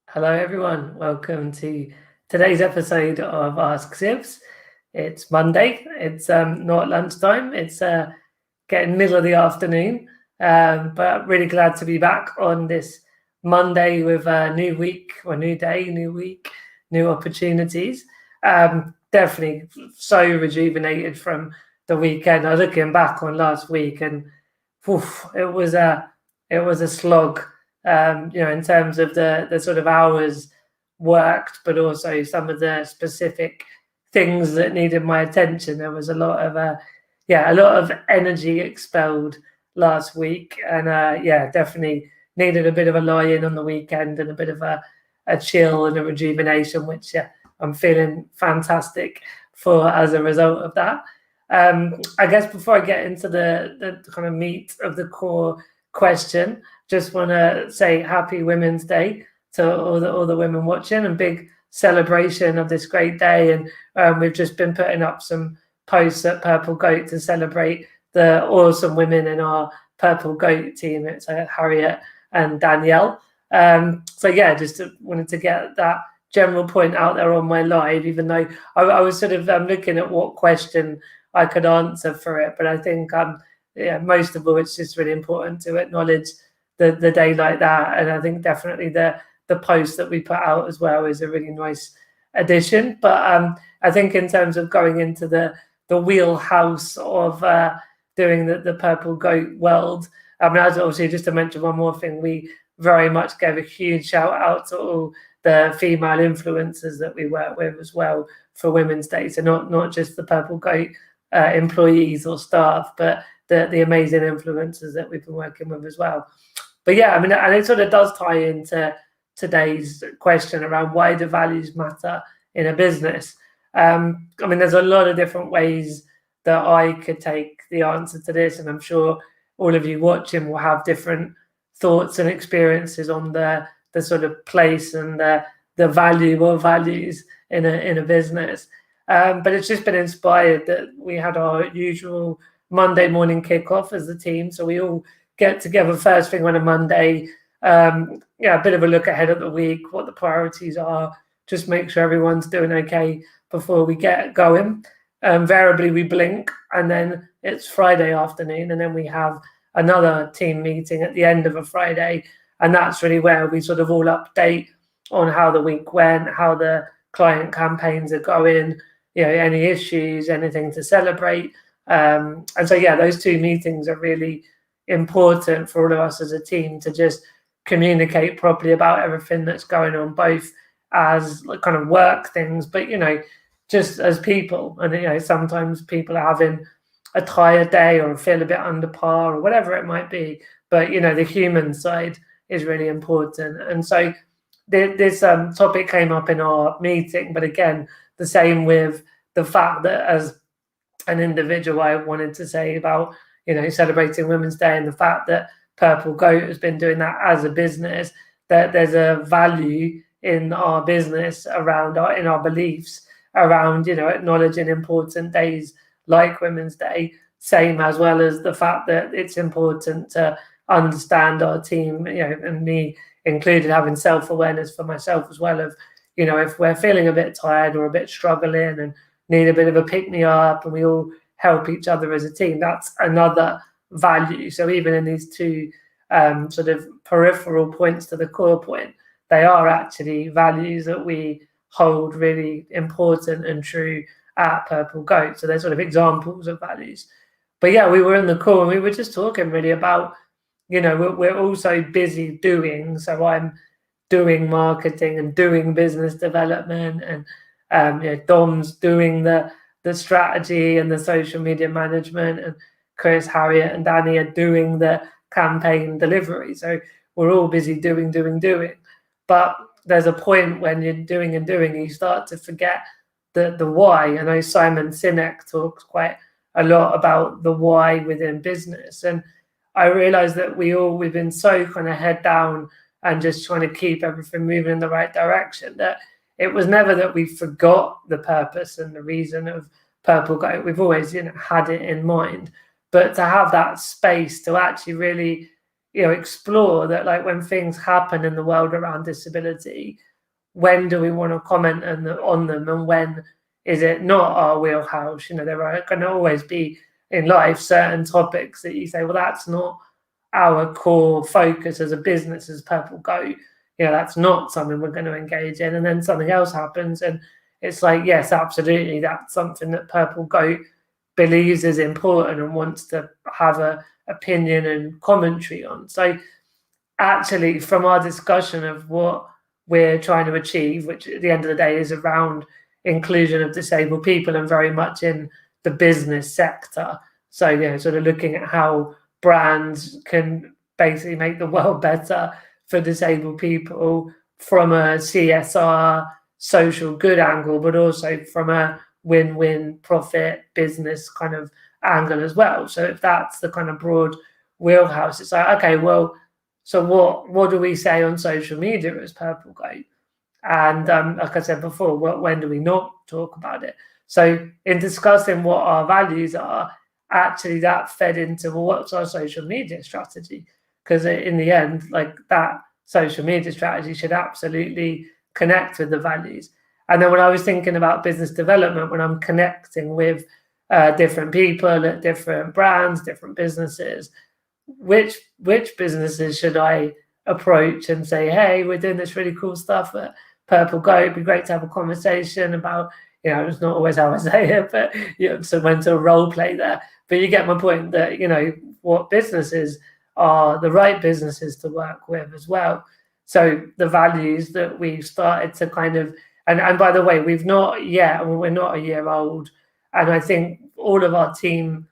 Hello, everyone. Welcome to today's episode of Ask Sibs. It's Monday. It's not lunchtime. It's getting middle of the afternoon. But really glad to be back on this Monday with a new week, or new day, new week, new opportunities. Definitely so rejuvenated from the weekend. I was looking back on last week, and oof, it was a slog, in terms of the sort of hours worked, but also some of the specific things that needed my attention. There was a lot of energy expelled last week, and definitely needed a bit of a lie-in on the weekend and a bit of a chill and a rejuvenation, which I'm feeling fantastic for as a result of that. I guess before I get into the kind of meat of the core question, just want to say happy Women's Day to all the women watching, and big celebration of this great day. And we've just been putting up some posts at Purple Goat to celebrate the awesome women in our Purple Goat team. It's Harriet and Danielle. Just wanted to get that general point out there on my live, even though I was sort of looking at what question I could answer for it. But I think most of all, it's just really important to acknowledge the day like that. And I think definitely the post that we put out as well is a really nice addition. But I think in terms of going into the wheelhouse of doing the Purple Goat world, I mean, as obviously just to mention one more thing, we very much gave a huge shout out to all the female influencers that we work with as well for Women's Day. So not just the Purple Goat employees or staff, but the amazing influencers that we've been working with as well. But yeah, I mean, and it sort of does tie into today's question around why do values matter in a business. I mean, there's a lot of different ways that I could take the answer to this, and I'm sure all of you watching will have different thoughts and experiences on the sort of place and the value or values in a business. But it's just been inspired that we had our usual Monday morning kickoff as the team. So we all get together first thing on a Monday. A bit of a look ahead at the week, what the priorities are, just make sure everyone's doing okay before we get going. Invariably, we blink, and then it's Friday afternoon, and then we have another team meeting at the end of a Friday. And that's really where we sort of all update on how the week went, how the client campaigns are going, any issues, anything to celebrate. Those two meetings are really important for all of us as a team to just communicate properly about everything that's going on, both as kind of work things, but just as people. And sometimes people are having a tired day or feel a bit under par or whatever it might be, but the human side is really important. And so this topic came up in our meeting, but again, the same with the fact that as an individual, I wanted to say about celebrating Women's Day, and the fact that Purple Goat has been doing that as a business, that there's a value in our business around in our beliefs around acknowledging important days like Women's Day, same as well as the fact that it's important to understand our team, and me included, having self-awareness for myself as well of if we're feeling a bit tired or a bit struggling and need a bit of a pick-me-up, and we all help each other as a team, that's another value. So even in these two sort of peripheral points to the core point, they are actually values that we hold really important and true at Purple Goat. So they're sort of examples of values. But yeah, we were in the call and we were just talking really about, we're also busy doing. So I'm doing marketing and doing business development, and Dom's doing the strategy and the social media management, and Chris, Harriet, and Danny are doing the campaign delivery. So we're all busy doing. But there's a point when you're doing and you start to forget the why. I know Simon Sinek talks quite a lot about the why within business. And I realized that we've been so kind of head down and just trying to keep everything moving in the right direction that it was never that we forgot the purpose and the reason of Purple Goat. We've always had it in mind. But to have that space to actually really explore that, like, when things happen in the world around disability, when do we want to comment on them, and when is it not our wheelhouse? There are going to always be in life certain topics that you say, well, that's not our core focus as a business, as Purple Goat. That's not something we're going to engage in. And then something else happens, and it's like, yes, absolutely, that's something that Purple Goat believes is important and wants to have a opinion and commentary on. So actually, from our discussion of what we're trying to achieve, which at the end of the day is around inclusion of disabled people and very much in the business sector. So, sort of looking at how brands can basically make the world better for disabled people from a CSR social good angle, but also from a win-win profit business kind of angle as well. So if that's the kind of broad wheelhouse, it's like, okay, well, so what do we say on social media as Purple Goat? And like I said before, when do we not talk about it? So in discussing what our values are, actually that fed into, well, what's our social media strategy? Because in the end, like, that social media strategy should absolutely connect with the values. And then when I was thinking about business development, when I'm connecting with different people at different brands, different businesses, which businesses should I approach and say, hey, we're doing this really cool stuff at Purple Goat. It'd be great to have a conversation about, it's not always how I say it, but so when to role play there. But you get my point that, what businesses are the right businesses to work with as well. So the values that we've started to kind of, and by the way, we're not a year old. And I think all of our team,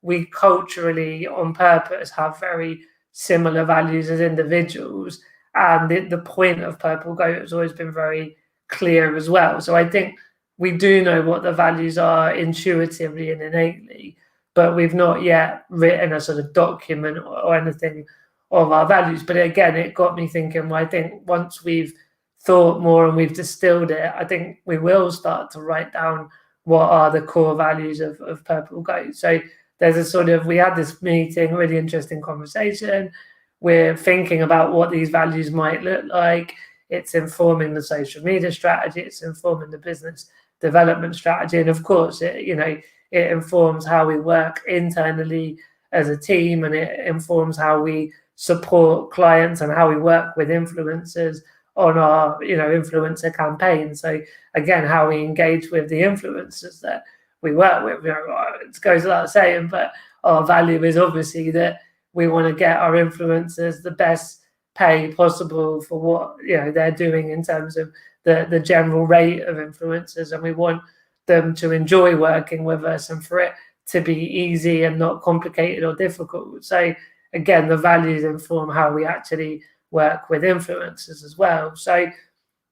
we culturally on purpose have very similar values as individuals. And the point of Purple Goat has always been very clear as well. So I think we do know what the values are intuitively and innately, but we've not yet written a sort of document or anything of our values. But again, it got me thinking, well, I think once we've thought more and we've distilled it, I think we will start to write down what are the core values of Purple Goat. So there's we had this meeting, really interesting conversation. We're thinking about what these values might look like. It's informing the social media strategy. It's informing the business development strategy. And of course, it informs how we work internally as a team, and it informs how we support clients and how we work with influencers on our, influencer campaigns. So again, how we engage with the influencers that we work with. It goes without saying, but our value is obviously that we want to get our influencers the best pay possible for what they're doing in terms of the general rate of influencers, and we want them to enjoy working with us and for it to be easy and not complicated or difficult. So again, the values inform how we actually work with influencers as well. So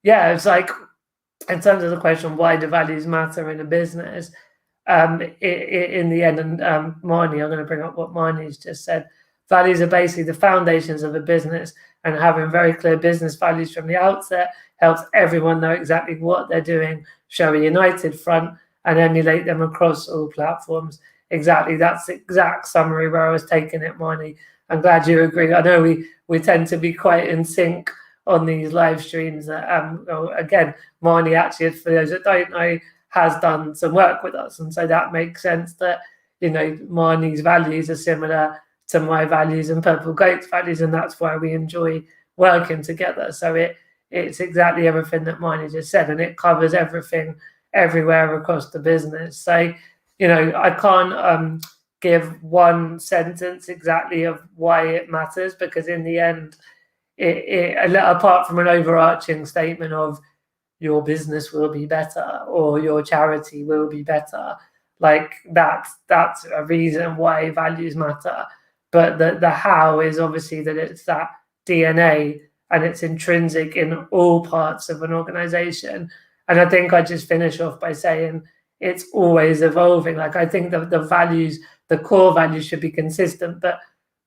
yeah, it's like, in terms of the question, why do values matter in a business? In the end, and Marnie, I'm going to bring up what Marnie's just said. Values are basically the foundations of a business, and having very clear business values from the outset helps everyone know exactly what they're doing, show a united front, and emulate them across all platforms. Exactly, that's the exact summary where I was taking it, Marnie. I'm glad you agree. I know we tend to be quite in sync on these live streams. Again, Marnie, actually, for those that don't know, has done some work with us, and so that makes sense that Marnie's values are similar to my values and Purple Goat's values, and that's why we enjoy working together. So it's exactly everything that Marnie just said, and it covers everything everywhere across the business. So I can't give one sentence exactly of why it matters, because in the end, apart from an overarching statement of your business will be better or your charity will be better, like that's a reason why values matter. But the how is obviously that it's that DNA and it's intrinsic in all parts of an organization. And I think I just finish off by saying it's always evolving. Like, I think the values, the core values should be consistent, but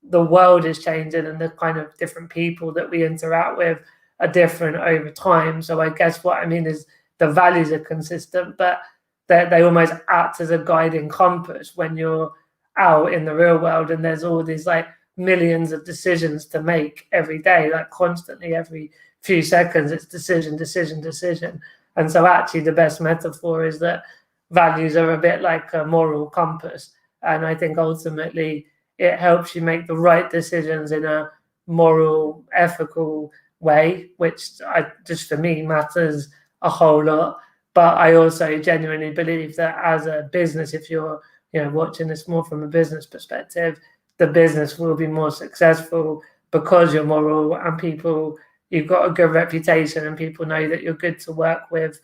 the world is changing and the kind of different people that we interact with are different over time. So I guess what I mean is the values are consistent, but they almost act as a guiding compass when you're out in the real world and there's all these like millions of decisions to make every day, like constantly, every few seconds, it's decision, decision, decision. And so actually the best metaphor is that values are a bit like a moral compass. And I think ultimately it helps you make the right decisions in a moral, ethical way, which just for me matters a whole lot. But I also genuinely believe that as a business, if you're watching this more from a business perspective, the business will be more successful because you're moral and you've got a good reputation and people know that you're good to work with,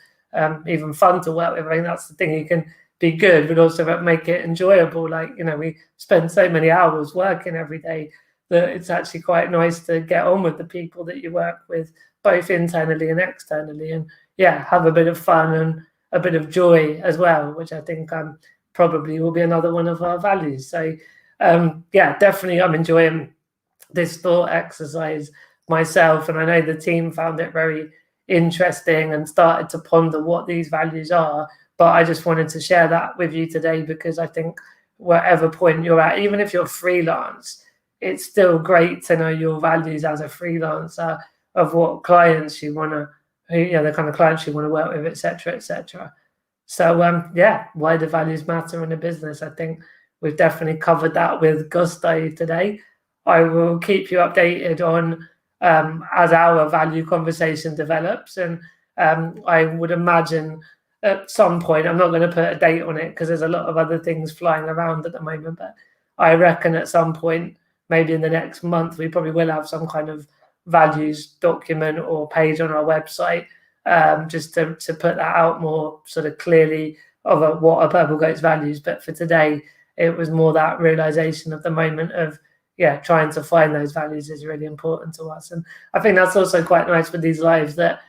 even fun to work with. I think that's the thing. You can be good, but also make it enjoyable. Like, we spend so many hours working every day that it's actually quite nice to get on with the people that you work with, both internally and externally, and have a bit of fun and a bit of joy as well, which I think probably will be another one of our values. So definitely I'm enjoying this thought exercise myself, and I know the team found it very interesting and started to ponder what these values are. But I just wanted to share that with you today, because I think whatever point you're at, even if you're freelance, it's still great to know your values as a freelancer, of what clients you want to, the kind of clients you want to work with, etc., etc. So why do values matter in a business? I think we've definitely covered that with gusto today. I will keep you updated on as our value conversation develops, and I would imagine at some point, I'm not going to put a date on it because there's a lot of other things flying around at the moment, but I reckon at some point, maybe in the next month, we probably will have some kind of values document or page on our website, just to put that out more sort of clearly of what are Purple Goat's values. But for today, it was more that realization of the moment of trying to find those values is really important to us. And I think that's also quite nice with these lives, that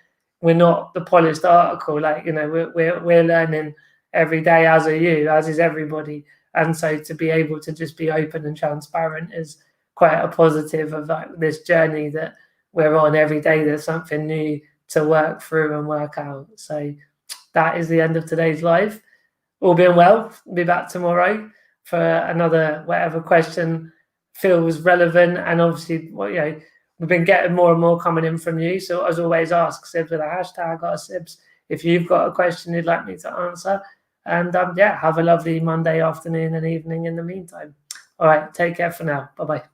we're not the polished article. Like, we're learning every day, as are you, as is everybody. And so to be able to just be open and transparent is quite a positive of like this journey that we're on every day. There's something new to work through and work out. So that is the end of today's live. All being well, we'll be back tomorrow for another whatever question feels relevant. And obviously, we've been getting more and more coming in from you. So as always, ask Sibs with a hashtag, ask Sibs if you've got a question you'd like me to answer. And have a lovely Monday afternoon and evening in the meantime. All right, take care for now. Bye-bye.